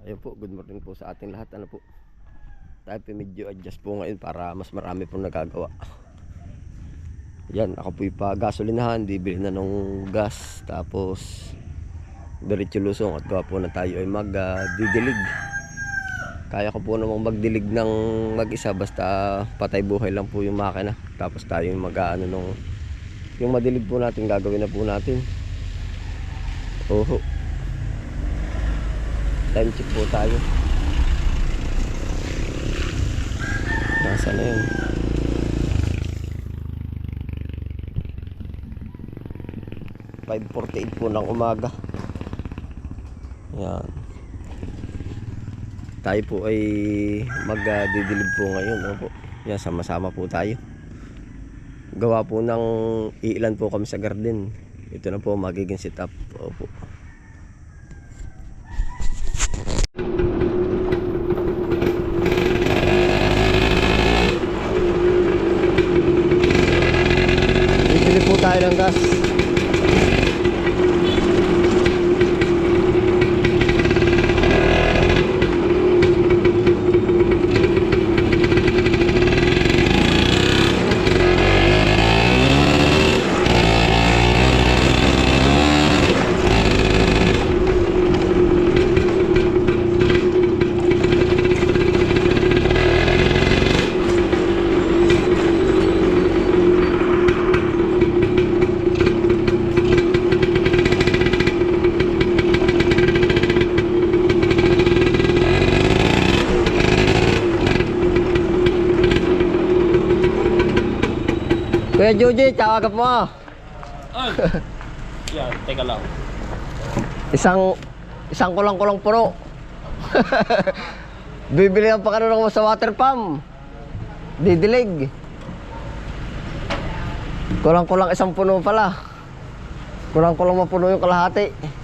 Ayun po, good morning po sa ating lahat. Ano po, tayo po medyo adjust po ngayon para mas marami pong nagagawa. Yan, ako po ipa-gasolinahan, bibili na nung gas, tapos diretso lusong at gawa po na tayo ay magdidilig. Kaya ko po namang magdilig ng mag-isa, basta patay buhay lang po yung makina. Tapos tayo yung mag-ano nung yung madilig po natin, gagawin na po natin. Oho, time check po tayo. Nasa na yun? (5:48) po ng umaga. Yan, tayo po ay magdidilig po ngayon. Ano po? Yan, sama-sama po tayo. Gawa po ng iilan po kami sa garden. Ito na po magiging setup. Opo. Bibili po tayo ng gas. Kuya Joji, tawagap mo. Ay! Yan, teka lang. Isang kulang-kulang puno. Bibili ang pakanunong mo sa water pump. Didilig. Kulang-kulang isang puno pala. Kulang-kulang mapuno yung kalahati.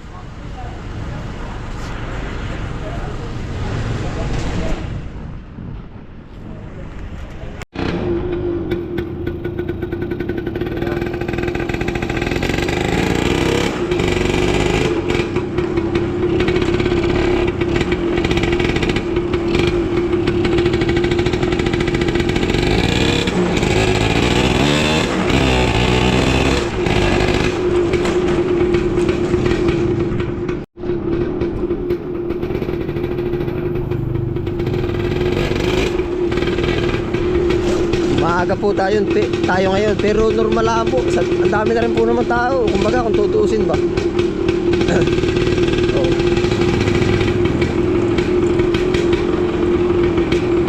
Maaga po tayo ngayon, pero normal lang po. Ang dami na rin po naman tao. Kumbaga kung tutuusin ba. Oh.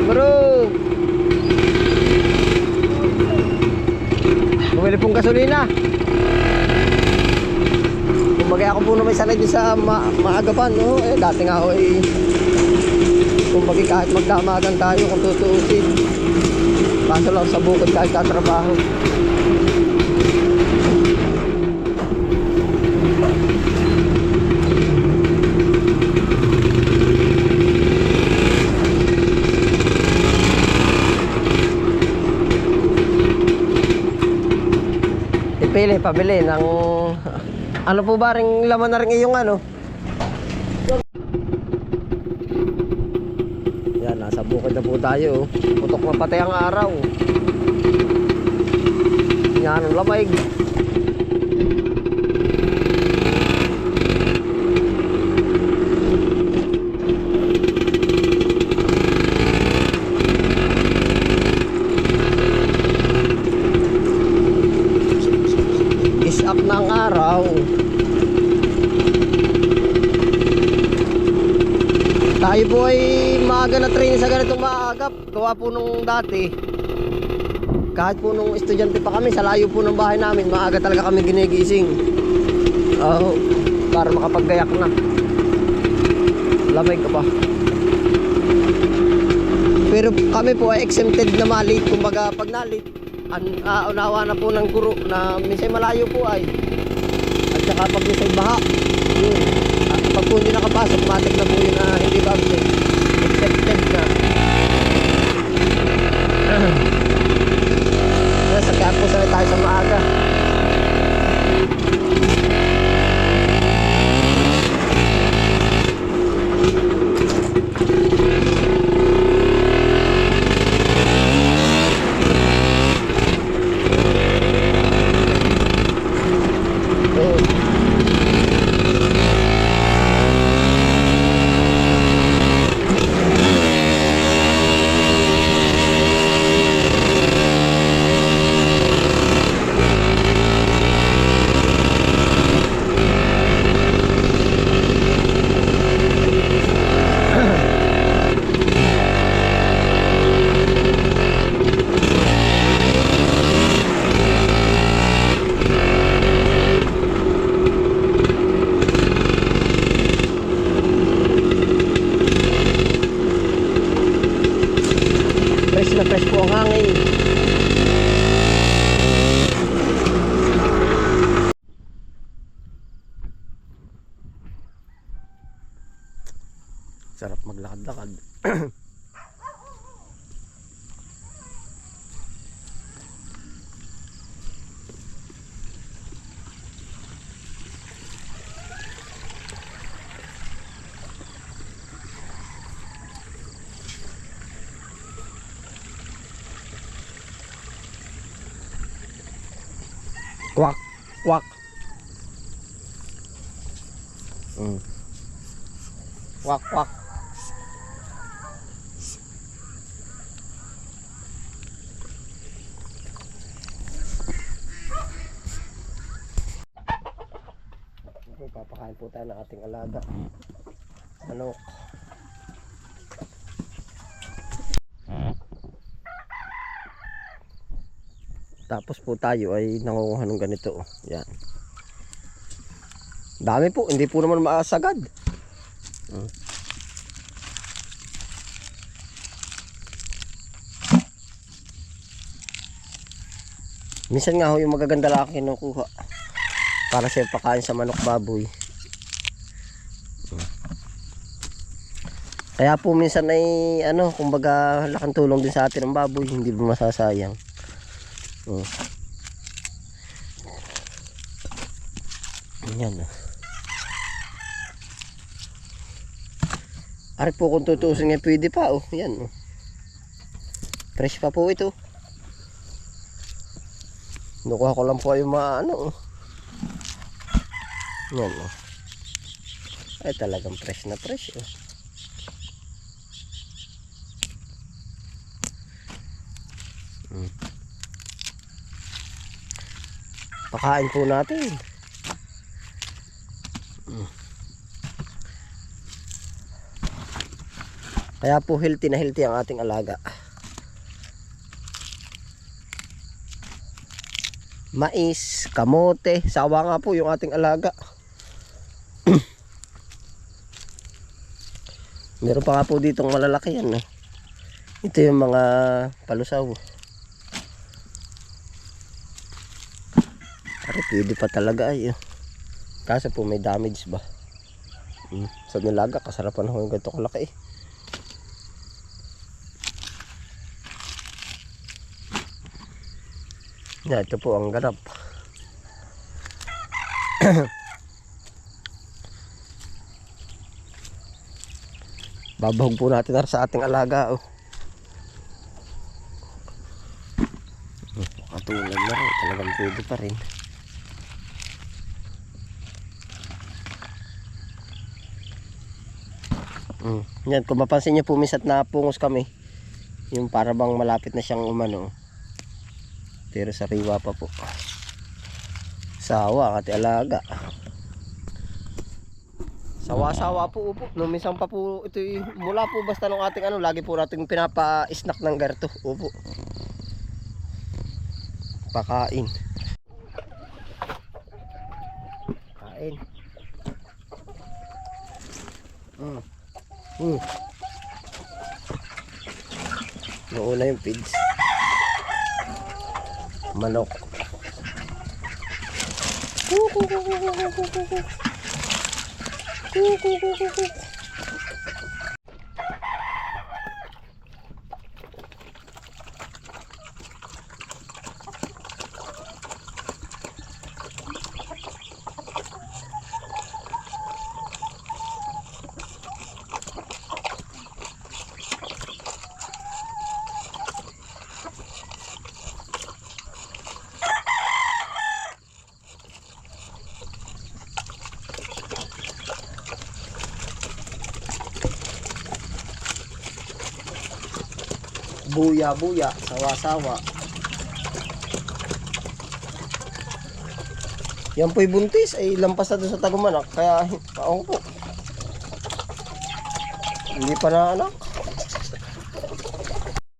Bro, bumili pong gasolina. Kumbaga ako po naman sanay din sa maagapan. No? Dati nga ako kumbaga kahit magdamagan tayo kung tutuusin. Kaso lang sa bukod kahit tatrabaho. Pabili ng ano po ba ring laman na rin iyong ano. Yan, nasa bukid na po tayo. Putok na patay ang araw. Yan ang lamig. Is up ng araw. Tayo po ay maaga na training sa ganitong maagap. Gawa po nung dati, kahit po nung estudyante pa kami, sa layo po ng bahay namin, maaga talaga kami ginigising. Para makapaggayak na. Lamig ka pa. Pero kami po ay exempted na malate. Kumbaga pag nalate, unawa na po ng guro na minsan malayo po ay. At saka pag minsan baha, yun. Pag po hindi nakapasok, matik na po yun na hindi ba accepted na. Kaya po sanay tayo sa maaga. na fresh po ang hangin. Sarap maglakad-lakad. Kwak, kwak. Kwak, kwak. Papakain po tayo ng ating alaga. Manok. Tapos po tayo ay nangunguha ng ganito. Yan. Dami po, hindi po naman maasagad. Minsan nga ho yung magaganda lang kinukuha para sa pakain sa manok baboy. Kaya po minsan ay ano, kumbaga laking tulong din sa atin ang baboy, hindi ba masasayang. Yan. Ari po kung tutuusin nga pwede pa oh. Yan. Fresh pa po ito. Nakuha ko lang po yung mga ano. Yan oh. Ay talagang fresh na fresh oh. Pakain po natin. Kaya po healthy na healthy ang ating alaga. Mais, kamote, sawa nga po yung ating alaga. Meron pa nga po ditong malalaki yan. Ito yung mga palusaw. Ari, pwede pa talaga ay. Kaso po may damage ba? Sa nilaga, kasarapan ho yung ganito kalaki. Yan, ito po ang ganap. Babahog po natin sa ating alaga. Katulad na rin, talagang pwede pa rin. Yan, kung mapansin nyo po minsan na pungos kami, yung para bang malapit na siyang umano, pero sariwa pa po. Sawa kati alaga. Sawa-sawa po upo. No, minsan pa po ito mula po basta nung ating ano, lagi po nating pinapa-snack ng garto. Upo. Pakain. Kain. Noon na yung pigs. Manok. Buya-buya, sawa-sawa. Yan po'y buntis ay lampas na doon sa tagumanak. Kaya, paong po. Hindi pa na anak.